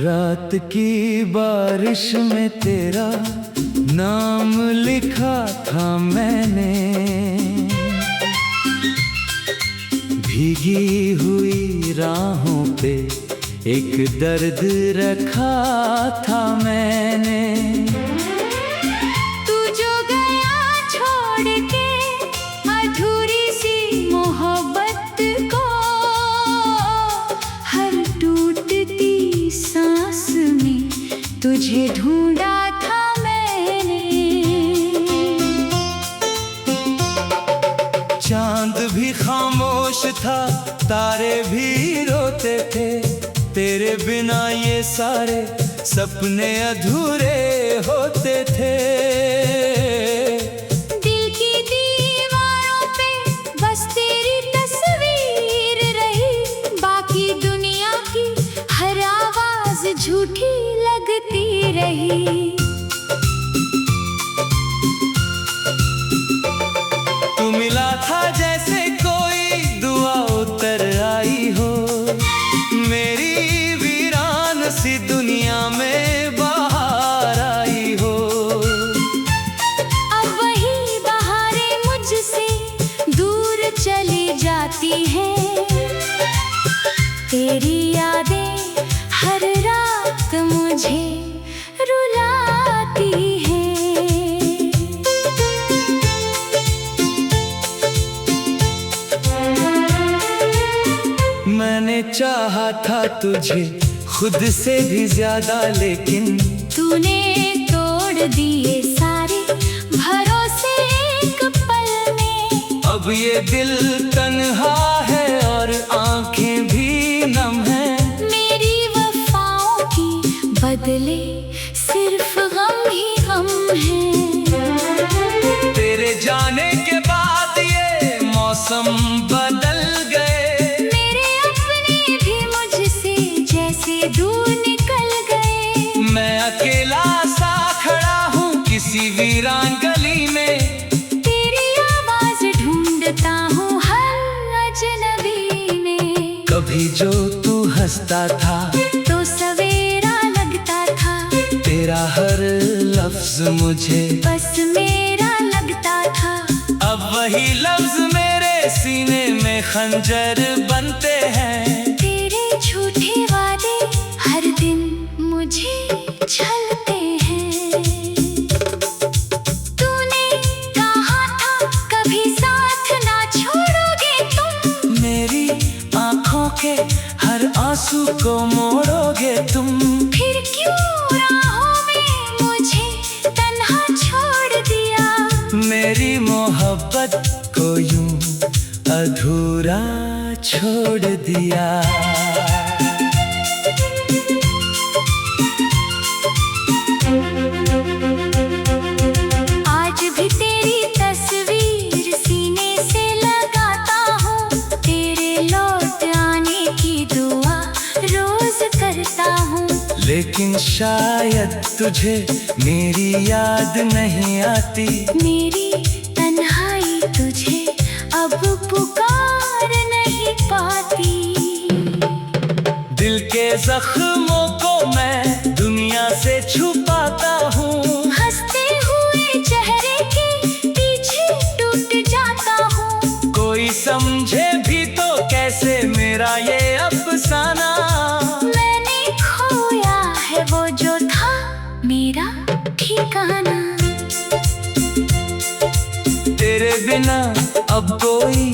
रात की बारिश में तेरा नाम लिखा था मैंने, भीगी हुई राहों पे एक दर्द रखा था मैंने। तू जो गया छोड़ के अधूरी सी मोहब्बत को, हर टूटती सांस में तुझे ढूंढा था मैंने। चांद भी खामोश था, तारे भी रोते थे, तेरे बिना ये सारे सपने अधूरे होते थे। दिल की दीवारों पे बस तेरी तस्वीर रही, बाकी दुनिया की हर आवाज झूठी लगती रही। तू मिला था जैसे कोई दुआ उतर आई हो, मेरी वीरान सी दुनिया में बाहर आई हो। अब वही बहारें मुझसे दूर चली जाती हैं, तेरी यादें हर रात मुझे रुलाती हैं। मैंने चाहा था तुझे खुद से भी ज्यादा, लेकिन तूने तोड़ दिए सारे भरोसे एक पल में। अब ये दिल तन्हा है और आंखें भी नम हैं। मेरी वफाओं की बदले सिर्फ गम ही गम है। तेरे जाने के बाद ये मौसम बदल गए, दूर निकल गए। मैं अकेला सा खड़ा हूँ किसी वीरान गली में, तेरी आवाज ढूंढता हूँ हर अजनबी में। कभी जो तू हंसता था तो सवेरा लगता था, तेरा हर लफ्ज मुझे बस मेरा लगता था। अब वही लफ्ज मेरे सीने में खंजर बनते हैं। तेरे झूठे वादे हर दिन मुझे छलते हैं। तूने कहा था कभी साथ ना छोड़ोगे तुम, मेरी आंखों के हर आंसू को मोड़ोगे तुम। फिर क्यों राहों में मुझे तन्हा छोड़ दिया, मेरी मोहब्बत को यूं अधूरा छोड़ दिया। आज भी तेरी तस्वीर सीने से लगाता हूँ, तेरे लौट आने की दुआ रोज करता हूँ। लेकिन शायद तुझे मेरी याद नहीं आती, मेरी तन्हाई तुझे अब पुकार नहीं पाती। दिल के जख्मों को मैं दुनिया से छुपाता हूँ, हंसते हुए चेहरे के पीछे टूट जाता हूँ। कोई समझे भी तो कैसे मेरा ये अफसाना। मैंने खोया है वो जो था मेरा ठिकाना। तेरे बिना अब कोई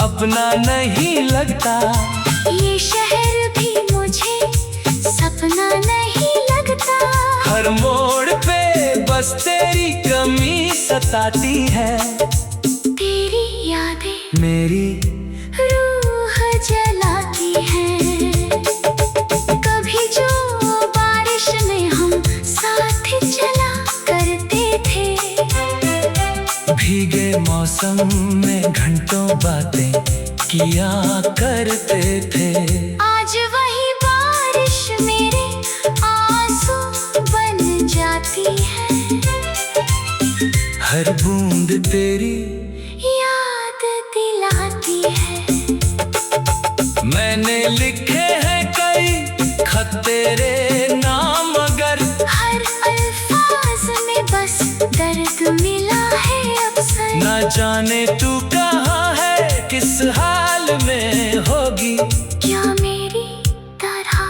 अपना नहीं लगता, ये शहर भी मुझे सपना नहीं लगता। हर मोड़ पे बस तेरी कमी सताती है। तेरी यादें मेरी रूह जलाती हैं। कभी जो बारिश में हम साथ चला करते थे, भीगे मौसम में घंटों बातें किया करते थे। आज वही बारिश मेरे आंसू बन जाती है। हर बूंद तेरी याद दिलाती है। मैंने लिखे हैं कई खत तेरे जाने तू कहाँ है, किस हाल में होगी। क्या मेरी तरह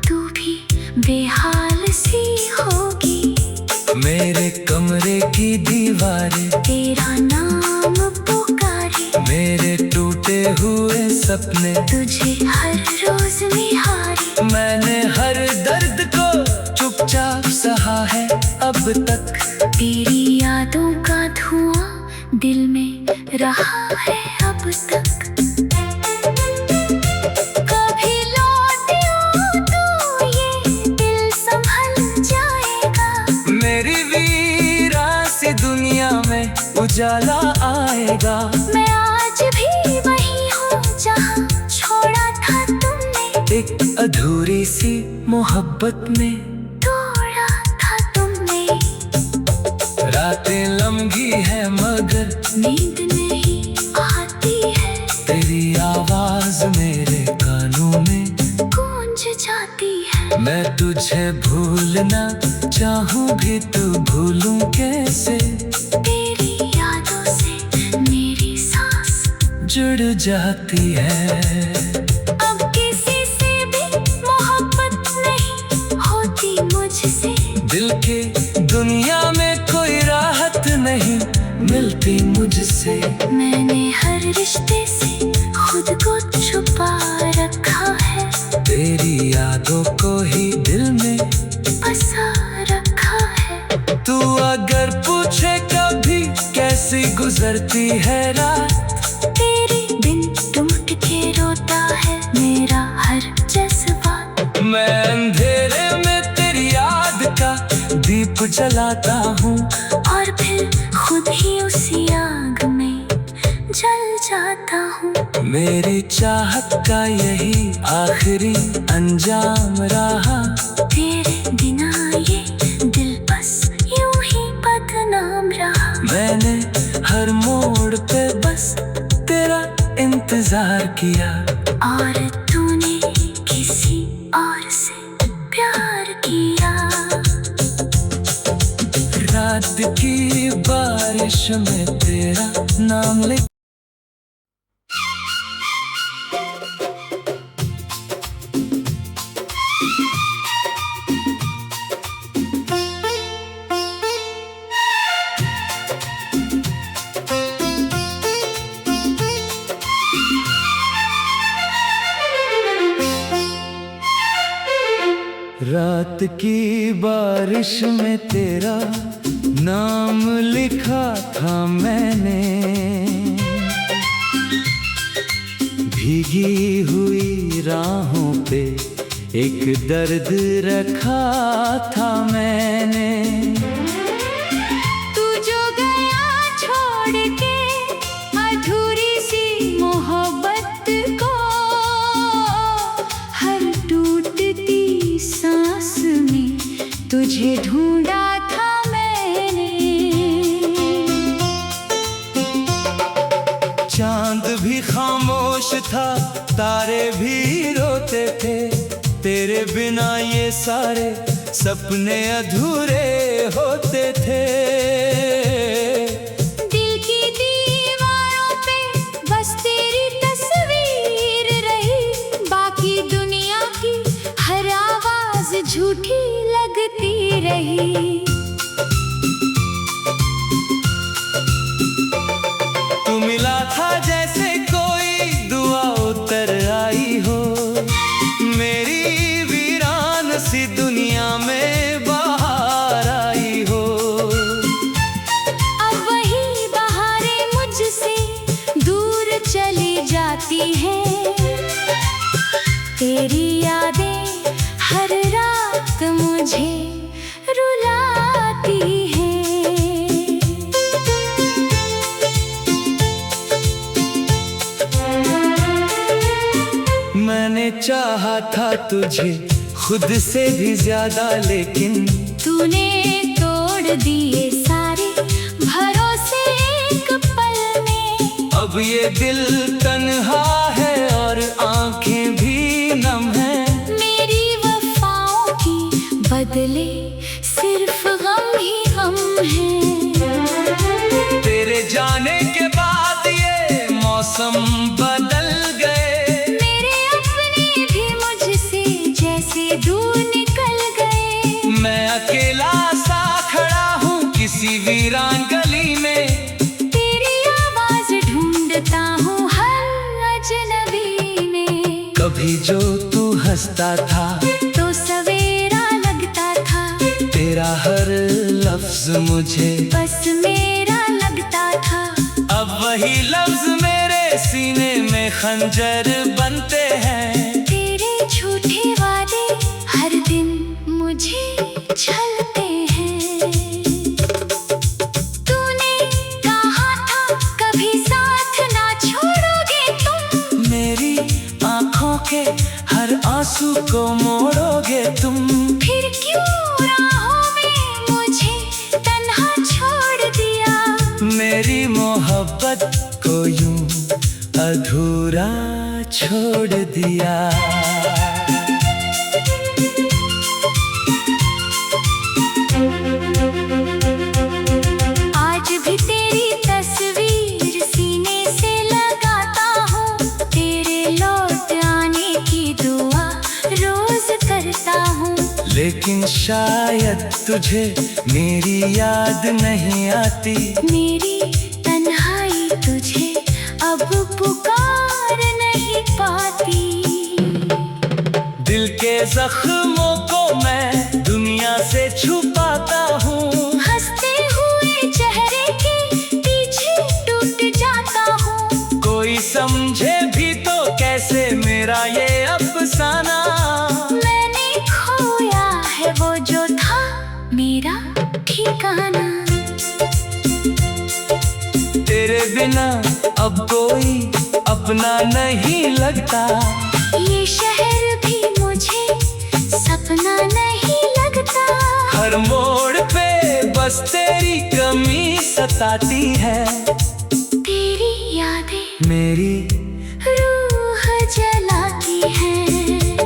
तू भी बेहाल सी होगी। मेरे कमरे की दीवारें तेरा नाम पुकारे, मेरे टूटे हुए सपने तुझे हर रोज निहारे। मैंने हर दर्द को चुपचाप सहा है अब तक। तेरी यादों का धुआं दिल में रहा है अब तक। कभी लौट यूं तो ये दिल संभल जाएगा। मेरी वीरान सी दुनिया में उजाला आएगा। मैं आज भी वही हूँ जहाँ छोड़ा था तुमने। एक अधूरी सी मोहब्बत में तोड़ा था तुमने। रातें लम्ही है मगर नींद नहीं आती है। तेरी आवाज मेरे कानों में गूंज जाती है। मैं तुझे भूलना चाहूँ भी तो भूलूं कैसे। तेरी यादों से मेरी सांस जुड़ जाती है। अब किसी से भी मोहब्बत नहीं होती मुझसे। दिल के दुनिया में कोई राहत नहीं मिलती मुझसे। मैंने हर रिश्ते से खुद को छुपा रखा है। तेरी यादों को ही दिल में बसा रखा है। तू अगर पूछे कभी कैसी गुजरती है रात, तेरे बिन टूट के रोता है मेरा हर जज्बा। मैं अंधेरे में तेरी याद का दीप जलाता हूँ और फिर खुद ही उसी आग में जल जाता हूँ। मेरी चाहत का यही आखिरी अंजाम रहा। तेरे बिना ये दिल बस यूं ही बदनाम रहा। मैंने हर मोड़ पे बस तेरा इंतजार किया। और तूने किसी और से प्यार किया। रात की बारिश में तेरा नाम लिख रात की बारिश में तेरा नाम लिखा था मैंने। भीगी हुई राहों पे एक दर्द रखा था मैंने। तू जो गया छोड़ के अधूरी सी मोहब्बत को, हर टूटती सांस में तुझे ढूंढा था मैंने। चांद भी खामोश था, तारे भी रोते थे। तेरे बिना ये सारे सपने अधूरे होते थे। दिल की दीवारों पे बस तेरी तस्वीर रही। बाकी दुनिया की हर आवाज झूठी लगती रही। तू मिला था जैसे कोई दुआ उतर आई हो। मेरी वीरान सी दुनिया में बाहर आई हो। अब वही बहारें मुझसे दूर चली जाती हैं। तेरी यादें हर रात मुझे रुलाती हैं। मैंने चाहा था तुझे खुद से भी ज्यादा, लेकिन तूने तोड़ दिए सारे भरोसे एक पल में। अब ये दिल तन्हा है और आंखें भी नम है। मेरी वफाओं की बदले सिर्फ गम ही गम है। तेरे जाने के मौसम बदल गए, मेरे अपने भी मुझसे जैसे दूर निकल गए। मैं अकेला सा खड़ा हूँ किसी वीरान गली में, तेरी आवाज ढूंढता हूँ हर अजनबी में। कभी जो तू हंसता था तो सवेरा लगता था, तेरा हर लफ्ज मुझे बस मेरा लगता था। अब वही लफ्ज मेरे सीने में खंजर बनते हैं। तेरे झूठे वादे हर दिन मुझे छलते हैं। तूने कहा था कभी साथ ना छोड़ोगे तुम, मेरी आंखों के हर आंसू को मोड़ोगे तुम। फिर क्यों राहों में मुझे तन्हा छोड़ दिया। मेरी मोहब्बत को यूं अधूरा छोड़ दिया। आज भी तेरी तस्वीर सीने से लगाता हूँ, तेरे लौट आने की दुआ रोज करता हूँ। लेकिन शायद तुझे मेरी याद नहीं आती, मेरी तन्हाई तुझे अब पुकार नहीं पाती। दिल के जख्मों को मैं दुनिया से छुपाता हूँ, हंसते हुए चेहरे के पीछे टूट जाता हूँ। कोई समझे भी तो कैसे मेरा ये अफसाना। मैंने खोया है वो जो था मेरा ठिकाना। तेरे बिना अब कोई अपना नहीं लगता, ये शहर भी मुझे सपना नहीं लगता। हर मोड़ पे बस तेरी कमी सताती है। तेरी यादें मेरी रूह जलाती हैं।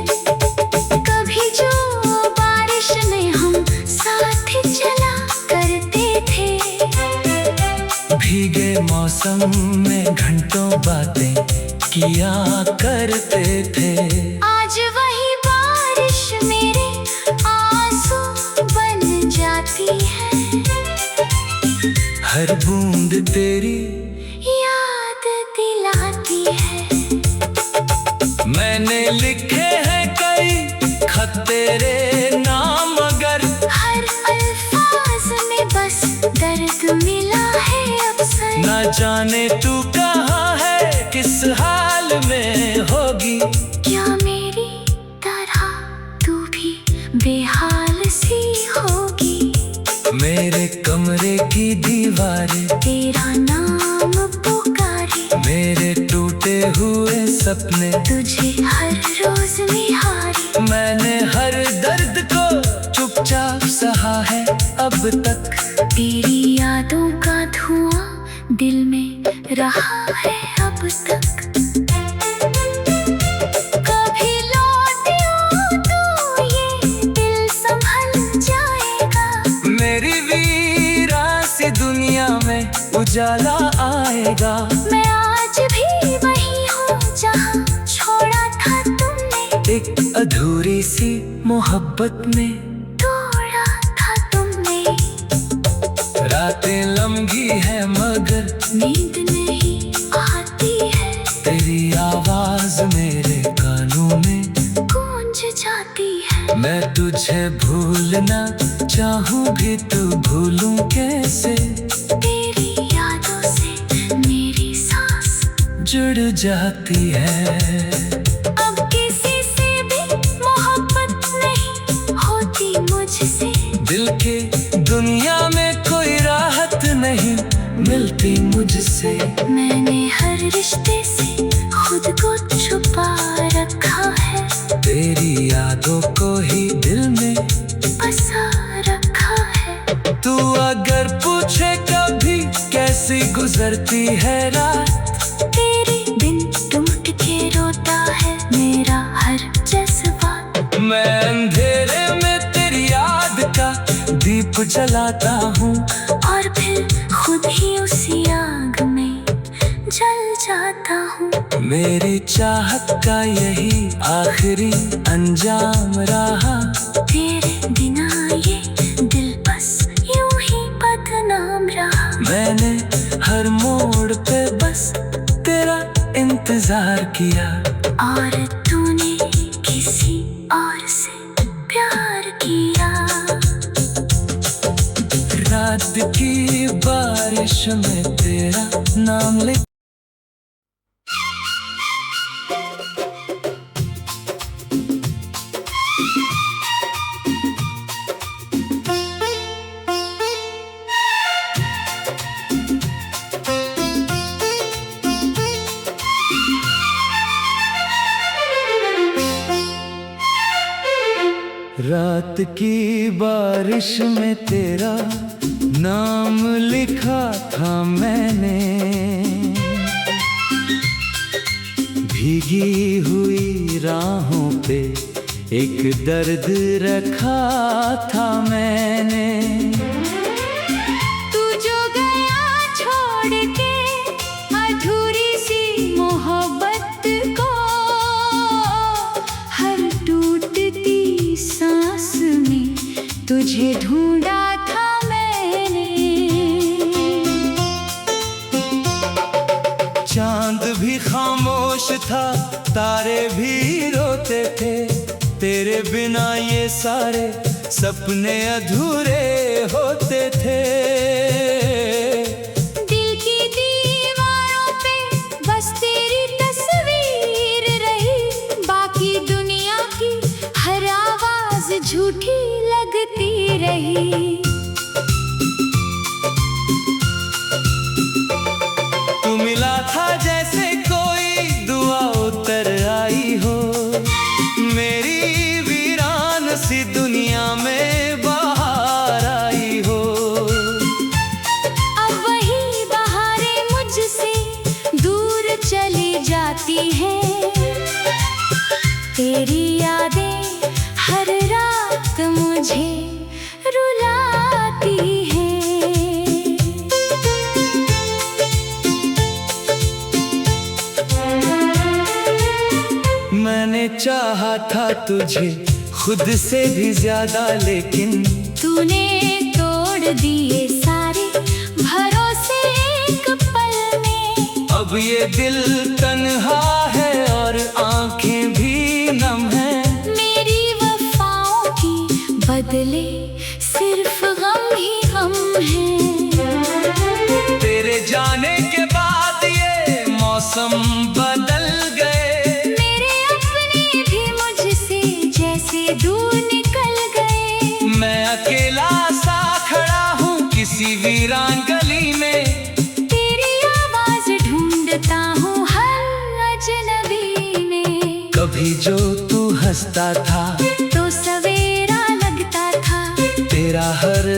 कभी जो बारिश में हम साथ चला करते थे, भीगे मौसम में घंटों बातें किया करते थे। आज वही बारिश मेरे आंसू बन जाती है। हर बूंद तेरी याद दिलाती है। मैंने लिखे हैं कई खत तेरे नाम, मगर हर अल्फाज में बस दर्द मिला है अक्सर। न जाने तू कहाँ है, किस हाल में होगी। क्या मेरी तरह तू भी बेहाल सी होगी। मेरे कमरे की दीवारें तेरा नाम पुकारे, मेरे टूटे हुए सपने तुझे हर रोज निहारे। मैंने हर दर्द को चुपचाप सहा है अब तक। तेरी यादों का धुआं दिल में रहा है अब तक। कभी लौटियो तो ये दिल संभल जाएगा। मेरी वीरासी दुनिया में उजाला आएगा। मैं आज भी वही हूँ जहाँ छोड़ा था तुमने। एक अधूरी सी मोहब्बत में तोड़ा था तुमने। रातें लम्ही है मगर नींद नहीं आती है, तेरी आवाज मेरे कानों में गूंज जाती है। मैं तुझे भूलना चाहूँ भी तो भूलूं कैसे। तेरी यादों से मेरी सांस जुड़ जाती है। अब किसी से भी मोहब्बत नहीं होती मुझसे। दिल के दुनिया में कोई राहत नहीं मिलती मुझसे। मैंने हर रिश्ते से खुद को छुपा रखा है, तेरी यादों को ही दिल में बसा रखा है। तू अगर पूछे कभी कैसी गुजरती है रात, तेरे बिन टूट के रोता है मेरा हर जज्बा। मैं अंधेरे में तेरी याद का दीप जलाता हूँ और फिर खुद ही उसी आग में जल जाता हूँ। मेरी चाहत का यही आखिरी अंजाम रहा, तेरे बिना ये दिल बस यूं ही बदनाम रहा। मैंने हर मोड़ पे बस तेरा इंतजार किया, और तूने किसी और से प्यार किया। रात की बारिश में तेरा नाम लिख रात की बारिश में तेरा नाम लिखा था मैंने, भीगी हुई राहों पे एक दर्द रखा था मैंने। तू जो गया छोड़ के अधूरी सी मोहब्बत को, हर टूटती सांस में तुझे ढूंढा था मैंने। चांद भी खामोश था, तारे भी रोते थे, तेरे बिना ये सारे सपने अधूरे होते थे। दिल की दीवारों पे बस तेरी तस्वीर रही, बाकी दुनिया की हर आवाज झूठी लगती रही। तू मिला था जैसे कोई दुआ उतर आई हो, मेरी वीरान सी दुनिया में बाहर आई हो। अब वही बहारें मुझसे दूर चली जाती हैं, तेरी यादें हर रात मुझे रुलाती हैं। मैंने चाहा था तुझे खुद से भी ज्यादा, लेकिन तूने तोड़ दिए सारे भरोसे एक पल में। अब ये दिल तन्हा है और आंखें भी नम हैं। मेरी वफाओं की बदले सिर्फ गम ही गम है। तेरे जाने के बाद ये मौसम बदल गए, दूर निकल गए। मैं अकेला सा खड़ा हूँ किसी वीरान गली में, तेरी आवाज ढूंढता हूँ हर अजनबी में। कभी जो तू हंसता था तो सवेरा लगता था, तेरा हर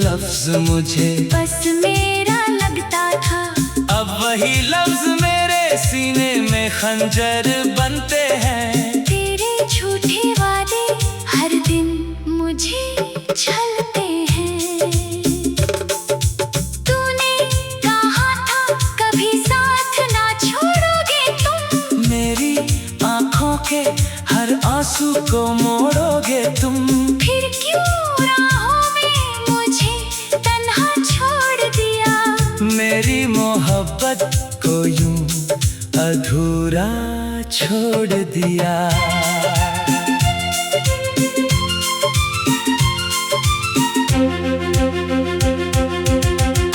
लफ्ज मुझे बस मेरा लगता था। अब वही लफ्ज मेरे सीने में खंजर बनते हैं। तेरे झूठे वादे हर दिन मुझे छलते हैं। तूने कहा था कभी साथ ना छोड़ोगे तुम, मेरी आंखों के हर आंसू को मोड़ोगे तुम। फिर क्यों राहों में मुझे तन्हा छोड़ दिया। मेरी मोहब्बत को यूं अधूरा छोड़ दिया।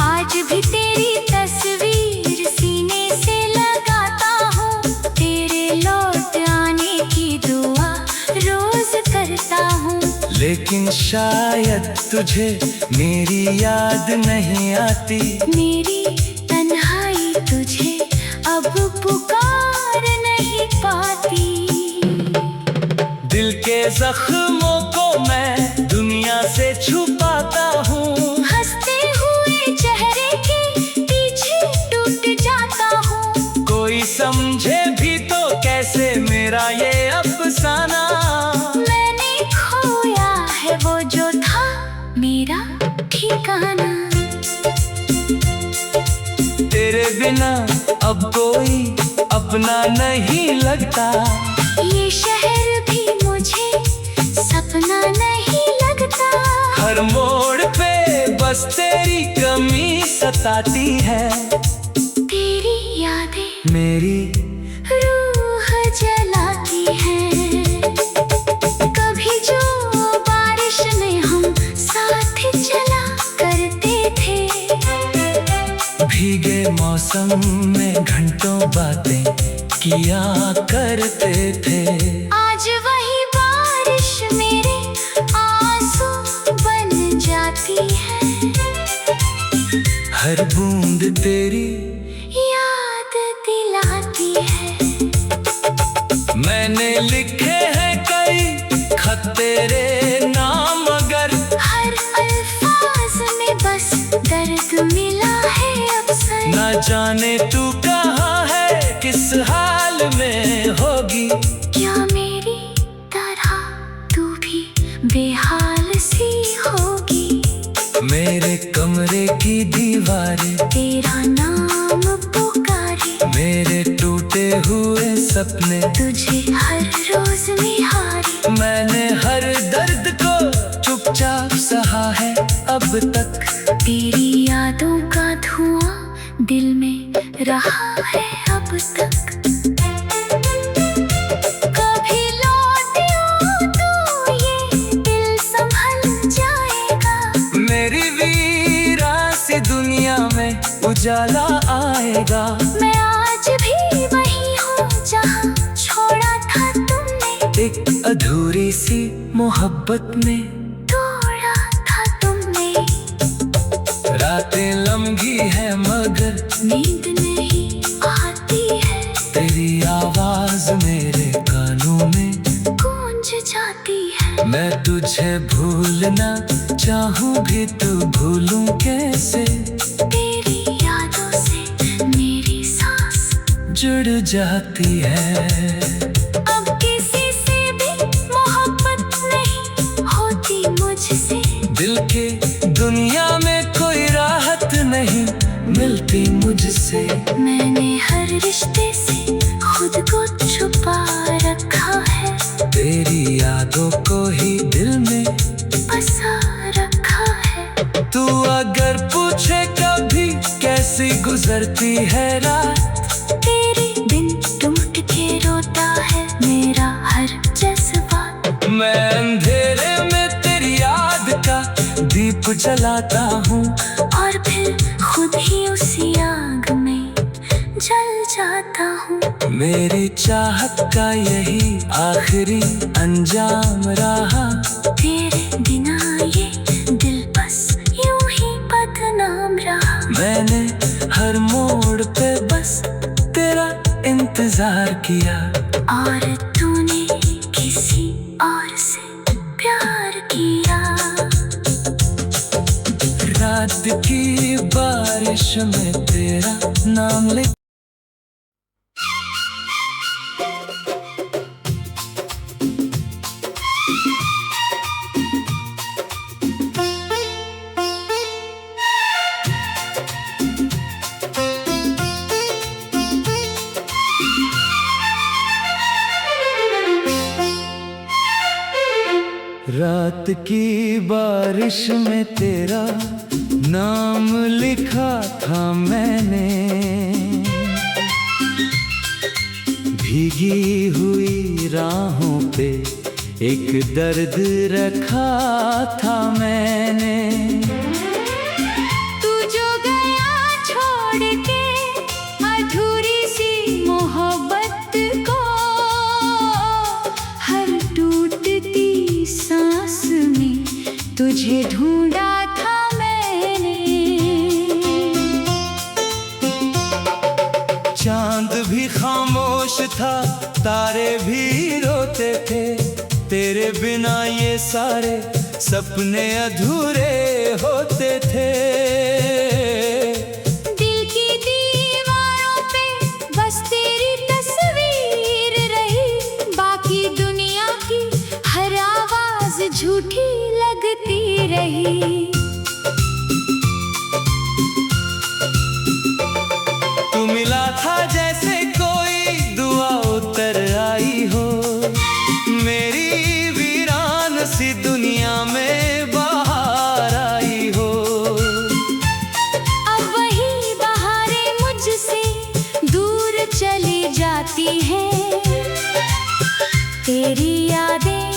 आज भी तेरी तस्वीर सीने से लगाता हूँ, तेरे लौट आने की दुआ रोज करता हूँ। लेकिन शायद तुझे मेरी याद नहीं आती, मेरी तन्हाई तुझे अब पुकार नहीं पाती। दिल के जख्मों को मैं दुनिया से छुपाता हूँ, हंसते हुए चेहरे के पीछे टूट जाता हूँ। कोई समझे भी तो कैसे मेरा ये अफसाना। मैंने खोया है वो जो था मेरा ठिकाना। तेरे बिना अब कोई अपना नहीं लगता। ये शहर भी मुझे सपना नहीं लगता। हर मोड़ पे बस तेरी कमी सताती है। तेरी यादें मेरी रूह जलाती है। कभी जो बारिश में हम साथ चला करते थे। भीगे मौसम में घंटों बातें किया करते थे। आज वही बारिश मेरे आंसू बन जाती है। हर बूंद तेरी याद दिलाती है। मैंने लिखे हैं कई खत तेरे नाम, मगर हर अल्फाज में बस दर्द मिला है अक्सर। न जाने तू कहाँ है, किस हाल में होगी। क्या मेरी तरह तू भी बेहाल सी होगी। मेरे कमरे की दीवारें तेरा नाम पुकारे। मेरे टूटे हुए सपने तुझे हर रोज निहारे। मैंने हर दर्द को चुपचाप सहा है अब तक। तेरी यादों का धुआं दिल में रहा है अब तक। कभी लौट आऊं तो ये दिल संभल जाएगा। मेरी वीरासी दुनिया में उजाला आएगा। मैं आज भी वही हूँ जहाँ छोड़ा था तुमने। एक अधूरी सी मोहब्बत में तोड़ा था तुमने। रातें लम्ही है मगर नींद नहीं आती है। तेरी आवाज मेरे कानों में गूंज जाती है। मैं तुझे भूलना चाहूँ भी तो भूलूं कैसे। तेरी यादों से मेरी सांस जुड़ जाती है। अब किसी से भी मोहब्बत नहीं होती मुझसे। दिल के दुनिया में कोई राहत नहीं मिलती मुझसे। मैंने हर रिश्ते से खुद को छुपा रखा है। तेरी यादों को ही दिल में बसा रखा है। तू अगर पूछे कभी कैसी गुजरती है रात। तेरे बिन टूट के रोता है मेरा हर जज्बा। मैं अंधेरे में तेरी याद का दीप जलाता हूँ। और फिर खुद ही उसी आग में जल जाता हूँ। मेरी चाहत का यही आखिरी अंजाम रहा। तेरे बिना ये दिल बस यूं ही बदनाम रहा। मैंने हर मोड़ पे बस तेरा इंतजार किया। और तूने किसी और से प्यार किया। रात की बारिश में तेरा नाम लिख। रात की बारिश में तेरा नाम लिखा था मैंने। भीगी हुई राहों पे एक दर्द रखा था मैंने। तू जो गया छोड़ के अधूरी सी मोहब्बत को। हर टूटती सांस में तुझे ढूंढा था मैंने। चांद भी खामोश था, तारे भी रोते थे। तेरे बिना ये सारे सपने अधूरे होते थे। दिल की दीवारों पे बस तेरी तस्वीर रही। बाकी दुनिया की हर आवाज झूठी लगती रही। तू मिला था तेरी यादें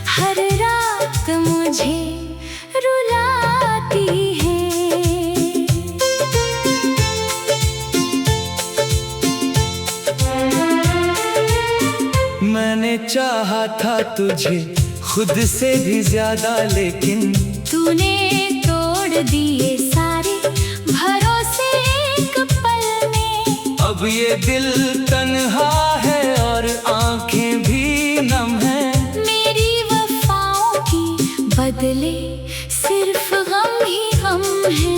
हर रात मुझे रुलाती हैं। मैंने चाहा था तुझे खुद से भी ज्यादा, लेकिन तूने तोड़ दिए सारे भरोसे एक पल में। अब ये दिल तन्हा है और आंखें भी नम है। मेरी वफाओं की बदले सिर्फ गम ही गम है।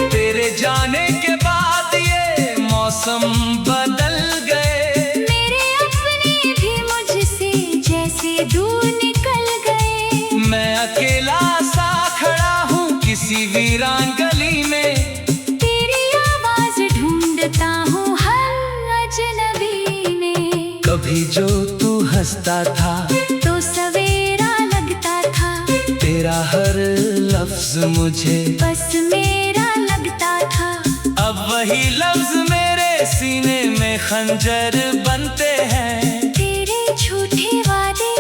तेरे जाने के बाद ये मौसम बदल गए। मेरे अपने भी मुझसे जैसे दूर निकल गए। मैं अकेला सा खड़ा हूँ किसी वीरान गली में। तेरी आवाज ढूंढता हूँ हर अजनबी में। कभी जो तू हंसता था तो सवेरा लगता था। तेरा हर लफ्ज मुझे बस मेरा लगता था। अब वही लफ्ज मेरे सीने में खंजर बनते हैं। तेरे झूठे वादे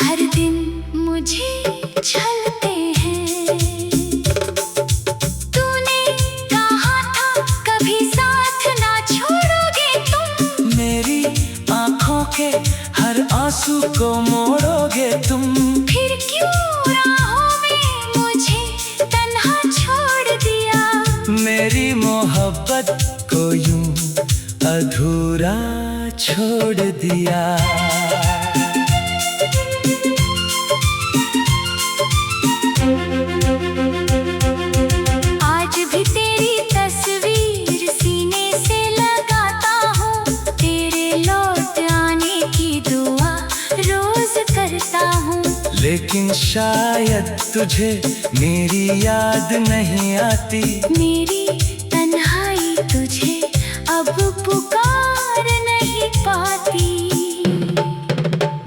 हर दिन मुझे छलते हैं। तूने कहा था कभी साथ ना छोड़ोगे तुम। मेरी आंखों के हर आंसू को मोड़ोगे तुम। फिर क्यों राहों में मुझे तन्हा छोड़ दिया। मेरी मोहब्बत को यूं अधूरा छोड़ दिया। आज भी तेरी तस्वीर सीने से लगाता हूँ। तेरे लौट आने की दुआ रोज करता हूँ। लेकिन शायद तुझे मेरी याद नहीं आती। मेरी तन्हाई तुझे अब पुकार नहीं पाती।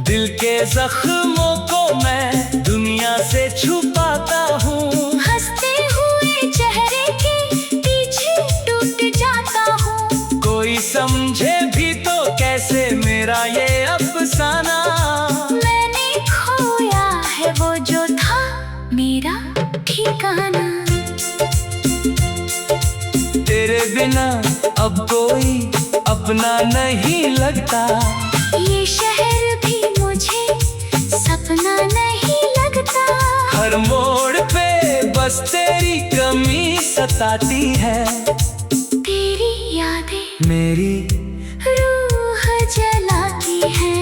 दिल के जख्मों को मैं दुनिया से छुपाता हूँ। हंसते हुए चेहरे के पीछे टूट जाता हूँ। कोई समझे भी तो कैसे मेरा ये अफसाना। मैंने खोया है वो जो था मेरा ठिकाना। तेरे बिना अब कोई अपना नहीं लगता। ये शहर भी मुझे सपना नहीं लगता। हर मोड़ पे बस तेरी कमी सताती है। तेरी यादें मेरी रूह जलाती है।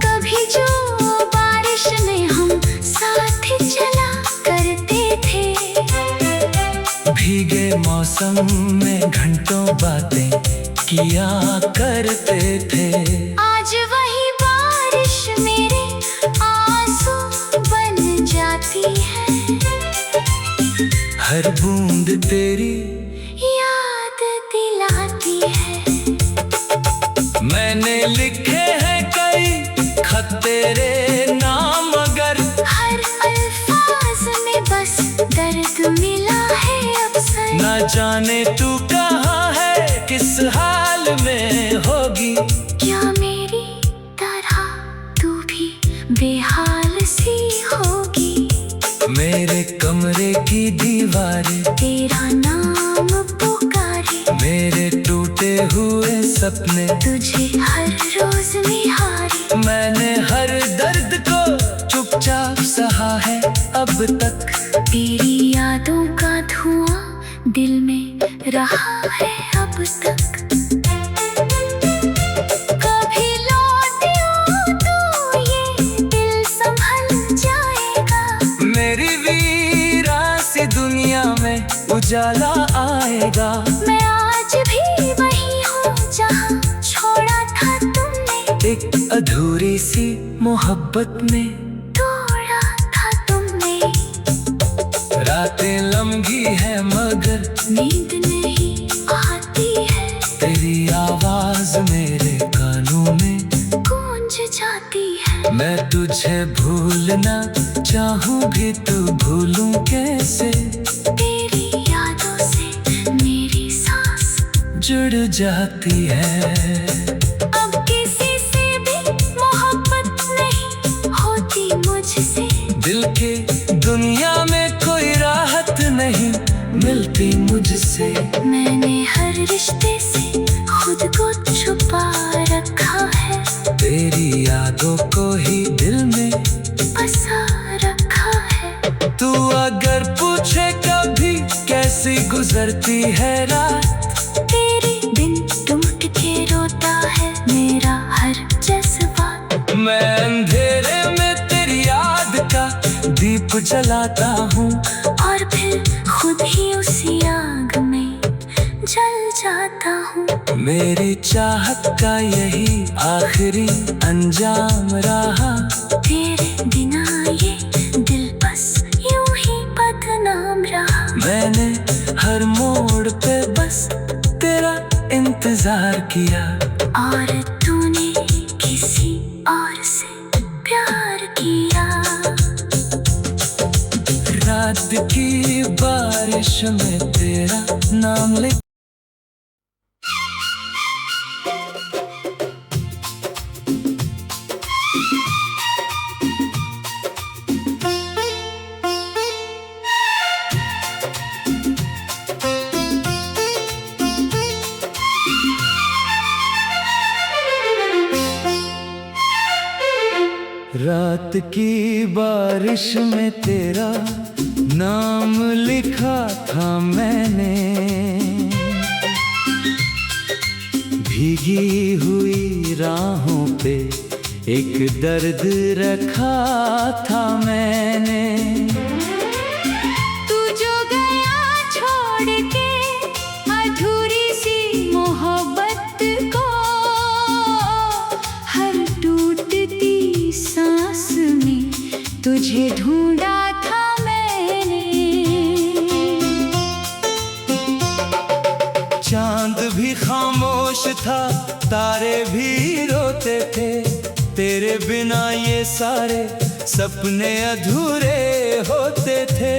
कभी जो बारिश में हम साथ चला करते थे। भीगे मौसम में घंटों बातें किया करते थे। आज वही बारिश मेरे आंसू बन जाती है। हर बूंद तेरी याद दिलाती है। मैंने लिखे हैं कई खत तेरे नाम, मगर हर अल्फाज में बस दर्द मिला है अक्सर। न जाने तू कहाँ है, किस हाल में होगी। क्या मेरी तरह तू भी बेहाल सी होगी। मेरे कमरे की दीवारें तेरा नाम पुकारे। मेरे टूटे हुए सपने तुझे हर रोज निहारे। मैंने हर दर्द को चुपचाप सहा है अब तक। तेरी यादों का धुआं दिल में रहा है अब तक। कभी लौट आऊं तो ये दिल संभल जाएगा। मेरी वीरान सी दुनिया में उजाला आएगा। मैं आज भी वही हूँ जहाँ छोड़ा था तुमने। एक अधूरी सी मोहब्बत में तोड़ा था तुमने। रातें लम्ही है मगर नींद नहीं आती है। तेरी आवाज मेरे कानों में गूंज जाती है। मैं तुझे भूलना चाहूँ भी तो भूलूं कैसे। तेरी यादों से मेरी सांस जुड़ जाती है। अब किसी से भी मुझसे। मैंने हर रिश्ते से खुद को छुपा रखा है, तेरी यादों को ही दिल में बसा रखा है। तू अगर पूछे कभी कैसी गुजरती है रात, तेरे बिन टूट के रोता है मेरा हर जज्बात। मैं अंधेरे में तेरी याद का दीप जलाता हूँ, और फिर खुद ही उसी आग में जल जाता हूँ। मेरी चाहत का यही आखिरी अंजाम रहा। तेरे बिना ये दिल बस यूं ही बदनाम रहा। मैंने हर मोड़ पे बस तेरा इंतजार किया, और तूने किसी और से प्यार किया। रात की बारिश में तेरा नाम लिख। रात की बारिश में तेरा नाम लिखा था मैंने, भीगी हुई राहों पे एक दर्द रखा था मैंने। तू जो गया छोड़ के अधूरी सी मोहब्बत को, हर टूटती सांस में तुझे ढूंढा था मैंने। चांद भी खामोश था, तारे भी रोते थे, तेरे बिना ये सारे सपने अधूरे होते थे।